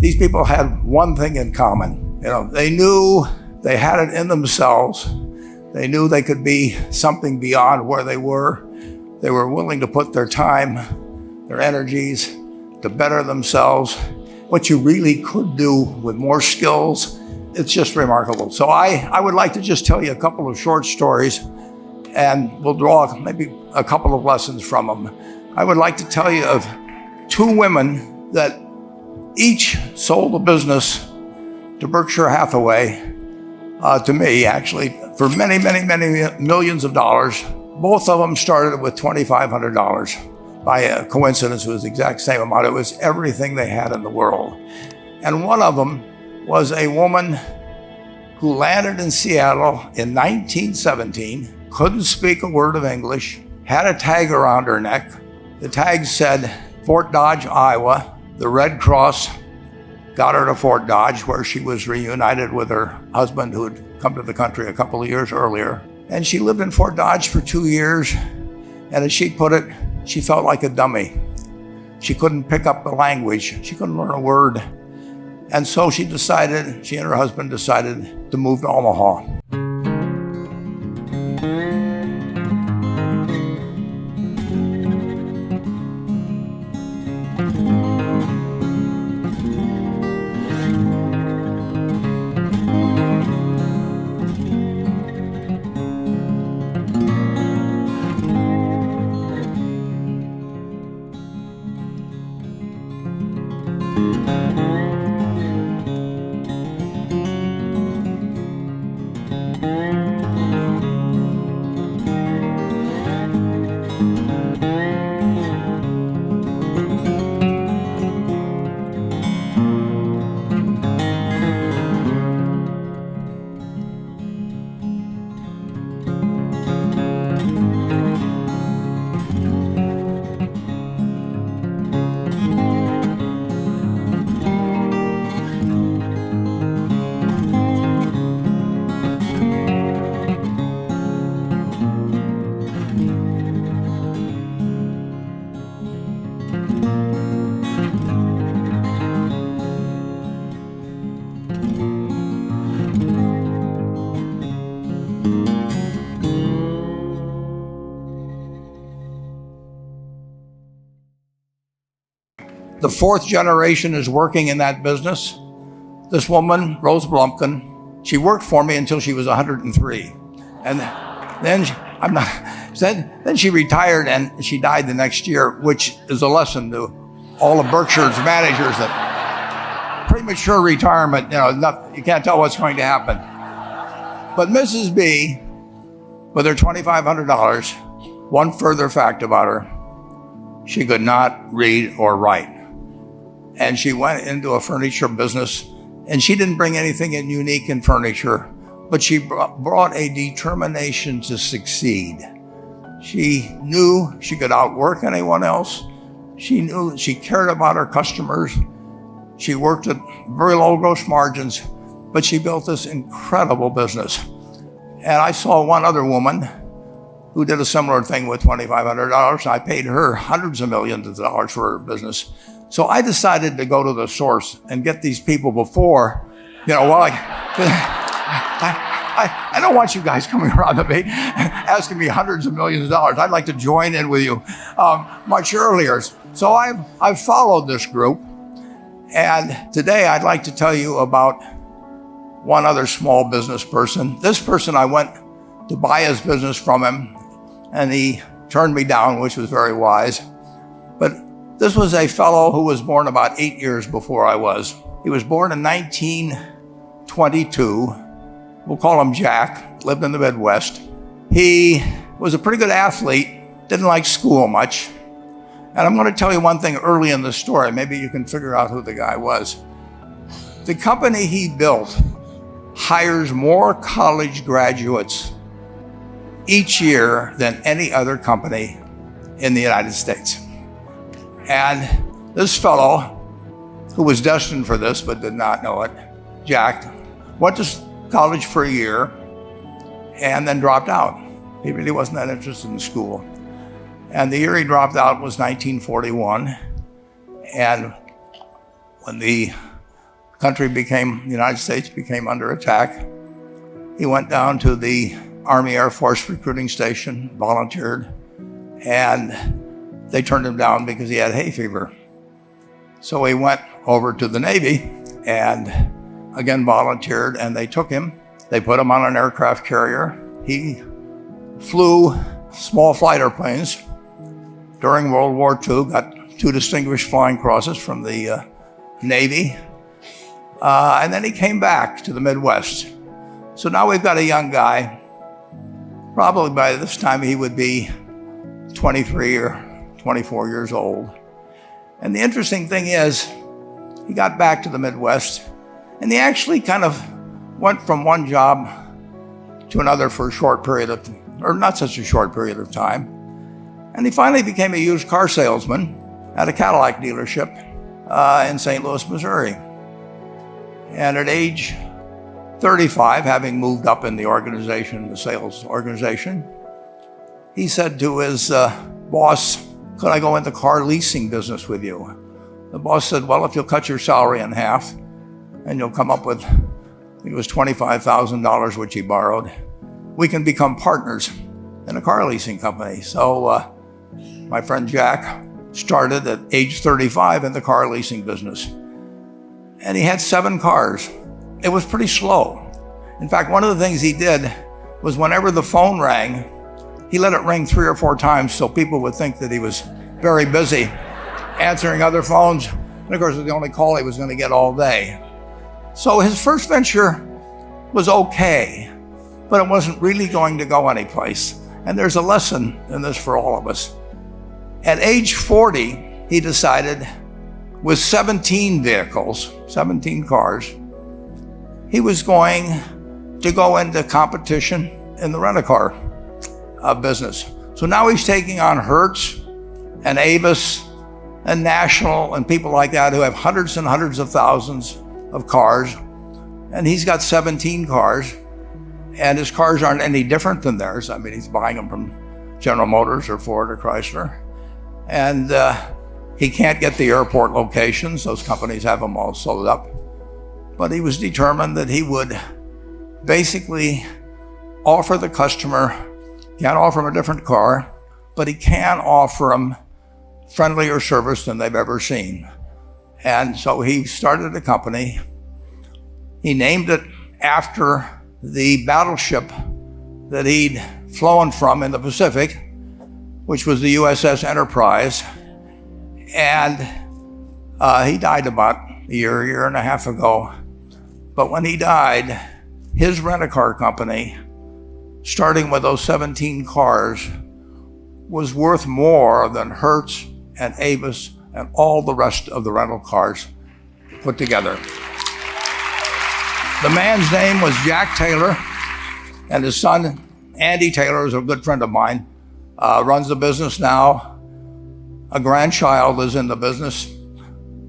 These people had one thing in common. They knew they had it in themselves. They knew they could be something beyond where they were. They were willing to put their time, their energies to better themselves. What you really could do with more skills, it's just remarkable. So I would like to just tell you a couple of short stories, and we'll draw maybe a couple of lessons from them. I would like to tell you of two women that each sold a business to Berkshire Hathaway, to me actually, for many, many, many millions of dollars. Both of them started with $2,500. By a coincidence, it was the exact same amount. It was everything they had in the world. And one of them was a woman who landed in Seattle in 1917, couldn't speak a word of English, had a tag around her neck. The tag said, Fort Dodge, Iowa. The Red Cross got her to Fort Dodge, where she was reunited with her husband who had come to the country a couple of years earlier. And she lived in Fort Dodge for 2 years. And as she put it, she felt like a dummy. She couldn't pick up the language. She couldn't learn a word. And so she and her husband decided to move to Omaha. The fourth generation is working in that business. This woman, Rose Blumkin, she worked for me until she was 103. And then she retired and she died the next year, which is a lesson to all of Berkshire's managers that premature retirement, you can't tell what's going to happen. But Mrs. B, with her $2,500, one further fact about her, she could not read or write. And she went into a furniture business, and she didn't bring anything unique in furniture, but she brought a determination to succeed. She knew she could outwork anyone else. She knew she cared about her customers. She worked at very low gross margins, but she built this incredible business. And I saw one other woman who did a similar thing with $2,500. I paid her hundreds of millions of dollars for her business. So I decided to go to the source and get these people before, I don't want you guys coming around to me asking me hundreds of millions of dollars. I'd like to join in with you much earlier. So I've followed this group. And today I'd like to tell you about one other small business person. This person, I went to buy his business from him, and he turned me down, which was very wise. But this was a fellow who was born about 8 years before I was. He was born in 1922. We'll call him Jack, lived in the Midwest. He was a pretty good athlete, didn't like school much. And I'm going to tell you one thing early in the story. Maybe you can figure out who the guy was. The company he built hires more college graduates each year than any other company in the United States. And this fellow, who was destined for this but did not know it, Jack, went to college for a year and then dropped out. He really wasn't that interested in school. And the year he dropped out was 1941. And when the the United States became under attack, he went down to the Army Air Force recruiting station, volunteered, and they turned him down because he had hay fever. So he went over to the Navy and again volunteered, and they took him. They put him on an aircraft carrier. He flew small fighter planes during World War II, got 2 distinguished flying crosses from the Navy, and then he came back to the Midwest. So now we've got a young guy. Probably by this time he would be 23 or 24 years old. And the interesting thing is, he got back to the Midwest, and he actually kind of went from one job to another for a short period of, or not such a short period of time. And he finally became a used car salesman at a Cadillac dealership in St. Louis, Missouri. And at age 35, having moved up in the organization, the sales organization, he said to his boss, "Could I go into car leasing business with you?" The boss said, "Well, if you'll cut your salary in half and you'll come up with," I think it was $25,000, which he borrowed, "we can become partners in a car leasing company." So my friend Jack started at age 35 in the car leasing business. And he had 7 cars. It was pretty slow. In fact, one of the things he did was whenever the phone rang, he let it ring 3 or 4 times so people would think that he was very busy answering other phones. And of course, it was the only call he was going to get all day. So his first venture was okay, but it wasn't really going to go anyplace. And there's a lesson in this for all of us. At age 40, he decided, with 17 vehicles, 17 cars, he was going to go into competition in the rent-a-car business. So now he's taking on Hertz and Avis and National and people like that who have hundreds and hundreds of thousands of cars. And he's got 17 cars, and his cars aren't any different than theirs. I mean, he's buying them from General Motors or Ford or Chrysler. And he can't get the airport locations. Those companies have them all sold up. But he was determined that he would basically offer the customer, can't offer him a different car, but he can offer them friendlier service than they've ever seen. And so he started a company. He named it after the battleship that he'd flown from in the Pacific, which was the USS Enterprise. And he died about a year and a half ago. But when he died, his rent-a-car company, starting with those 17 cars, was worth more than Hertz and Avis and all the rest of the rental cars put together. The man's name was Jack Taylor, and his son, Andy Taylor, is a good friend of mine, runs the business now. A grandchild is in the business.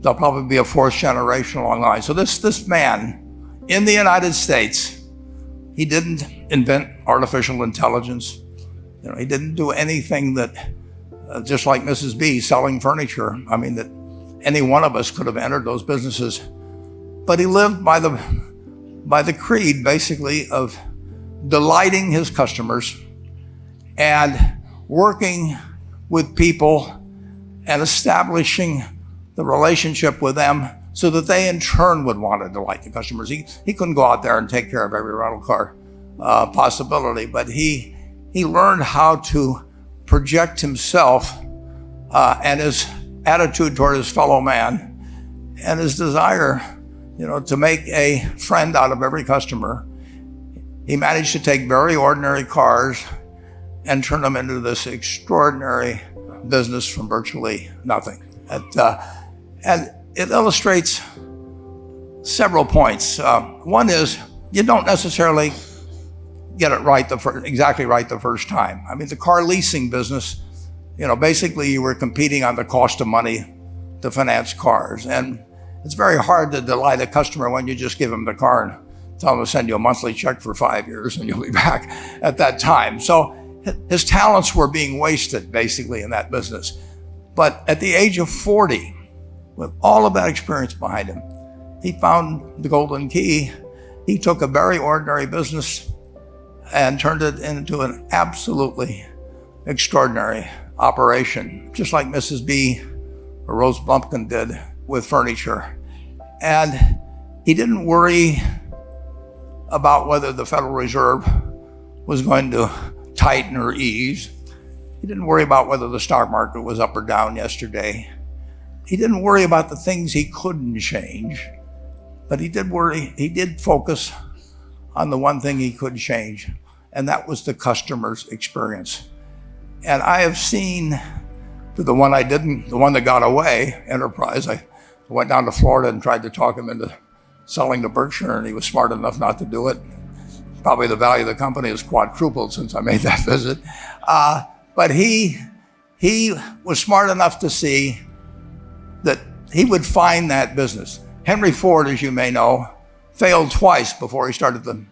There'll probably be a 4th generation along the line. So this man, in the United States, he didn't invent artificial intelligence. He didn't do anything that, just like Mrs. B selling furniture, I mean, that any one of us could have entered those businesses. But he lived by the creed, basically, of delighting his customers and working with people and establishing the relationship with them so that they in turn would want to delight the customers. He couldn't go out there and take care of every rental car possibility, but he learned how to project himself and his attitude toward his fellow man and his desire, to make a friend out of every customer. He managed to take very ordinary cars and turn them into this extraordinary business from virtually nothing. And it illustrates several points. One is, you don't necessarily get it right exactly right the first time. I mean, the car leasing business, basically you were competing on the cost of money to finance cars. And it's very hard to delight a customer when you just give them the car and tell them to send you a monthly check for 5 years and you'll be back at that time. So his talents were being wasted basically in that business. But at the age of 40, with all of that experience behind him, he found the golden key. He took a very ordinary business and turned it into an absolutely extraordinary operation, just like Mrs. B or Rose Blumpkin did with furniture. And he didn't worry about whether the Federal Reserve was going to tighten or ease. He didn't worry about whether the stock market was up or down yesterday. He didn't worry about the things he couldn't change, but he did focus on the one thing he could change, and that was the customer's experience. And I have seen the one that got away, Enterprise. I went down to Florida and tried to talk him into selling to Berkshire, and he was smart enough not to do it. Probably the value of the company has quadrupled since I made that visit. But he was smart enough to see that he would find that business. Henry Ford, as you may know, failed twice before he started the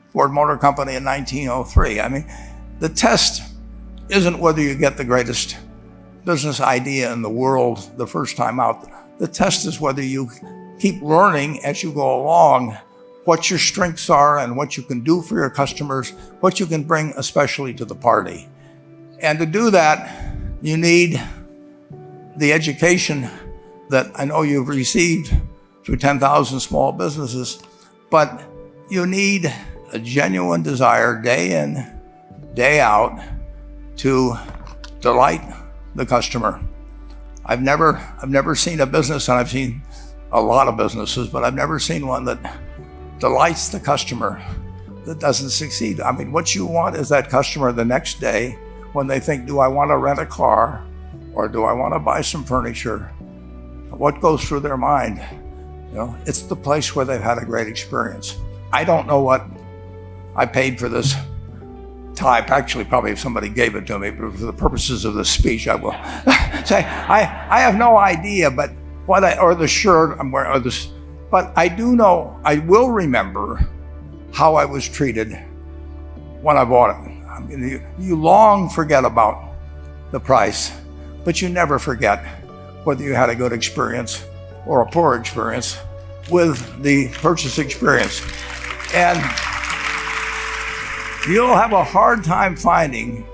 Ford Motor Company in 1903. I mean, the test isn't whether you get the greatest business idea in the world the first time out. The test is whether you keep learning as you go along what your strengths are and what you can do for your customers, what you can bring especially to the party. And to do that, you need the education that I know you've received through 10,000 small businesses, but you need a genuine desire day in, day out to delight the customer. I've never seen a business, and I've seen a lot of businesses, but I've never seen one that delights the customer that doesn't succeed. I mean, what you want is that customer the next day when they think, do I want to rent a car or do I want to buy some furniture? What goes through their mind? You know, it's the place where they've had a great experience. I don't know what I paid for this tie. Actually, probably if somebody gave it to me, but for the purposes of this speech, I will say I have no idea. But or the shirt I'm wearing, or this. But I do know, I will remember how I was treated when I bought it. I mean, you long forget about the price, but you never forget whether you had a good experience or a poor experience with the purchase experience. And you'll have a hard time finding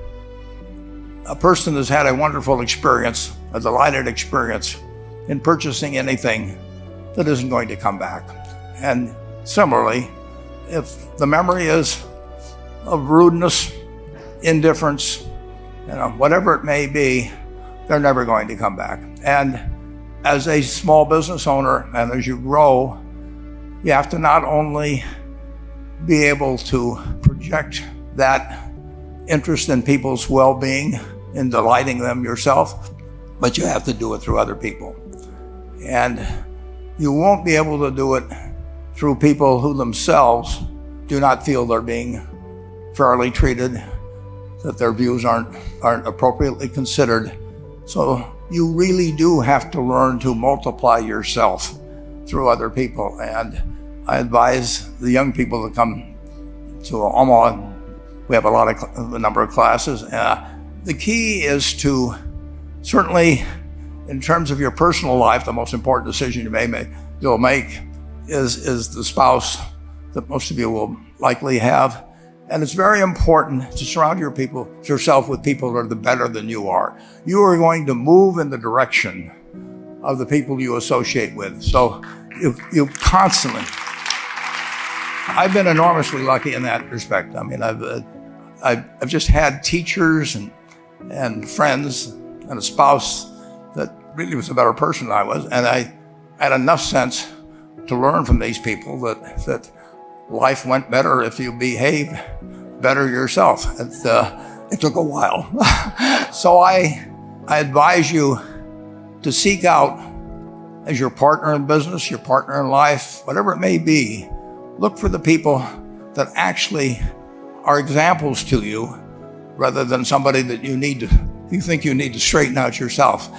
a person that's had a wonderful experience, a delighted experience in purchasing anything that isn't going to come back. And similarly, if the memory is of rudeness, indifference, whatever it may be, they're never going to come back. And as a small business owner, and as you grow, you have to not only be able to project that interest in people's well-being, in delighting them yourself, but you have to do it through other people. And you won't be able to do it through people who themselves do not feel they're being fairly treated, that their views aren't appropriately considered. So you really do have to learn to multiply yourself through other people. And I advise the young people that come to Omaha. We have a number of classes. The key is to, certainly in terms of your personal life, the most important decision you'll make is the spouse that most of you will likely have. And it's very important to surround yourself with people that are better than you are. You are going to move in the direction of the people you associate with. So you constantly, I've been enormously lucky in that respect. I mean, I've just had teachers and friends and a spouse that really was a better person than I was. And I had enough sense to learn from these people that life went better if you behaved better yourself. It took a while. So I advise you to seek out, as your partner in business, your partner in life, whatever it may be, look for the people that actually are examples to you rather than somebody that you think you need to straighten out yourself.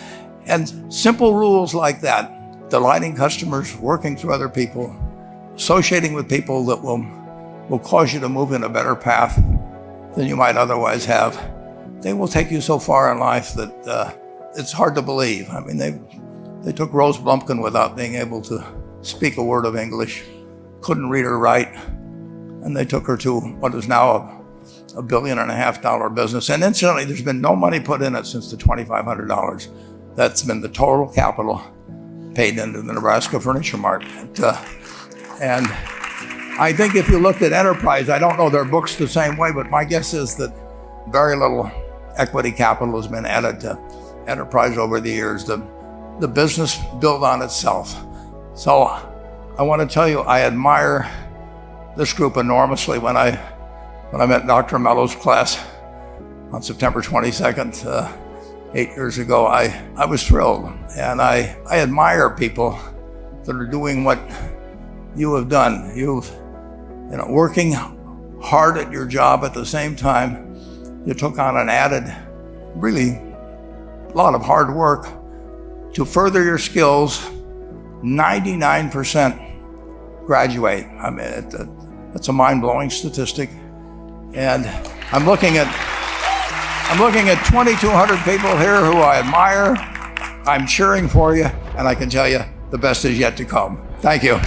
And simple rules like that, delighting customers, working through other people, associating with people that will cause you to move in a better path than you might otherwise have, they will take you so far in life that it's hard to believe. I mean, they took Rose Blumpkin without being able to speak a word of English, couldn't read or write, and they took her to what is now a $1.5 billion business. And incidentally, there's been no money put in it since the $2,500. That's been the total capital paid into the Nebraska Furniture Mart. And I think if you looked at Enterprise, I don't know their books the same way, but my guess is that very little equity capital has been added to Enterprise over the years. The business built on itself. So I want to tell you, I admire this group enormously. When I met Dr. Mello's class on September 22nd, 8 years ago, I was thrilled. And I admire people that are doing what you have done. Working hard at your job at the same time, you took on an added, really, lot of hard work to further your skills. 99% graduate. I mean, that's a mind-blowing statistic. And I'm looking at 2,200 people here who I admire. I'm cheering for you, and I can tell you the best is yet to come. Thank you.